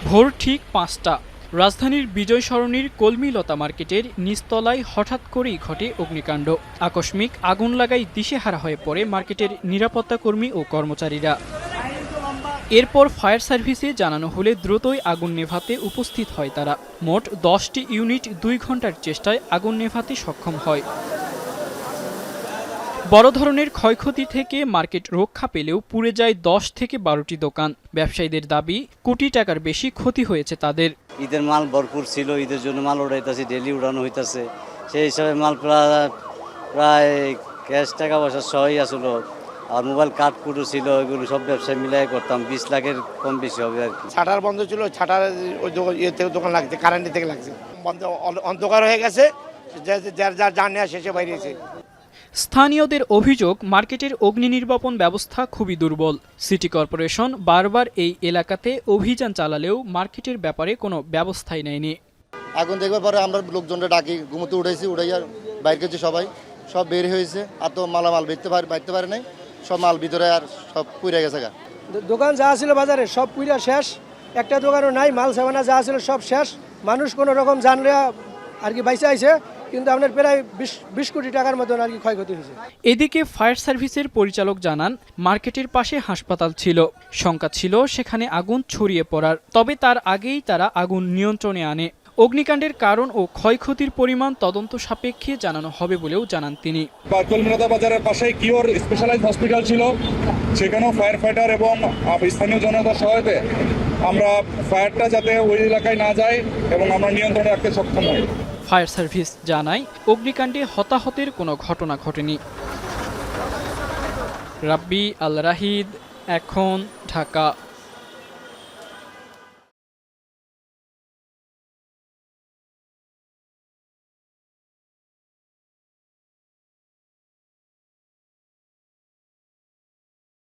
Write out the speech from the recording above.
ভোর ঠিক ৫টা। রাজধানীর বিজয় সরণির কলমিলতা মার্কেটের নিচতলায় হঠাৎ করেই ঘটে অগ্নিকাণ্ড। আকস্মিক আগুন লাগায় দিশেহারা হয়ে পড়ে মার্কেটের নিরাপত্তা কর্মী ও কর্মচারীরা। এরপর ফায়ার সার্ভিসে জানানো হলে দ্রুতই আগুন নেভাতে উপস্থিত হয় তারা। মোট ১০টি ইউনিট ২ ঘন্টার চেষ্টায় আগুন নেভাতে সক্ষম হয়। বড় ধরনের ক্ষয়ক্ষতি থেকে মার্কেট রক্ষা পেলেও পুড়ে যায় ১০ থেকে ১২টি দোকান। ব্যবসায়ীদের দাবি, কোটি টাকার বেশি ক্ষতি হয়েছে তাদের। ঈদের মাল ভরপুর ছিল, ঈদের জন্য মাল উড়াইতেছে, ডেলি উড়ানো হইতেছে। সেই হিসাবে মাল প্রায় ক্যাশ টাকা পয়সা সহই আসলো। আর মোবাইল কাঠকুটো ছিল, এগুলো সব ব্যবসায় মিলাই করতাম। ২০ লাখের কম বেশি হবে আর কি। ছাটার বন্ধ ছিল, ছাটার ওই থেকে দোকান লাগছে, কারেন্টের থেকে লাগছে বন্ধ, অন্ধকার হয়ে গেছে, যার যা নেওয়া শেষে বাইরেছে। স্থানীয়দের অভিযোগ, মার্কেটের অগ্নি নির্বাপন ব্যবস্থা খুবই দুর্বল। সিটি কর্পোরেশন বারবার এই এলাকাতে অভিযান চালালেও মার্কেটের ব্যাপারে কোনো ব্যবস্থাই নেয়নি। আগুন দেখবার পরে আমরা লোকজনটা ডাকি, ঘুমোতে উঠেছি, উঠাইয়া বাইর করছি, সব বের হয়েছে। আর তো মালামাল বাইরতে পারে নাই, সব মাল ভিতরে আর সব পুড়ে গেছে। দোকান যা ছিল বাজারে সব পুরা শেষ, একটা দোকানও নাই, মাল সামানা যা ছিল সব শেষ। মানুষ কোনো রকম জানলে আর কি বাইসে আইছে, কিন্তু আপনার প্রায় ২০ কোটি টাকার মতন আর কি ক্ষয়ক্ষতি হয়েছে। এদিকে ফায়ার সার্ভিসের পরিচালক জানান, মার্কেটের পাশে হাসপাতাল ছিল, শঙ্কা ছিল সেখানে আগুন ছড়িয়ে পড়ার। তবে তার আগেই তারা আগুন নিয়ন্ত্রণে আনে। অগ্নিকাণ্ডের কারণ ও ক্ষয়ক্ষতির পরিমাণ তদন্ত সাপেক্ষে জানানো হবে বলেও জানান তিনি। কলমিলতা বাজারের পাশে কিওর স্পেশালাইজড হসপিটাল ছিল, সেখানেও ফায়ার ফাইটার এবং স্থানীয় জনতার সহায়তায় আমরা ফায়ারটা যাতে ওই এলাকায় না যায় এবং আমরা নিয়ন্ত্রণে রাখতে সক্ষম হই। ফায়ার সার্ভিস জানায়, অগ্নিকাণ্ডে হতাহতের কোনো ঘটনা ঘটেনি। রাব্বি আল রাহিদ, এখন, ঢাকা।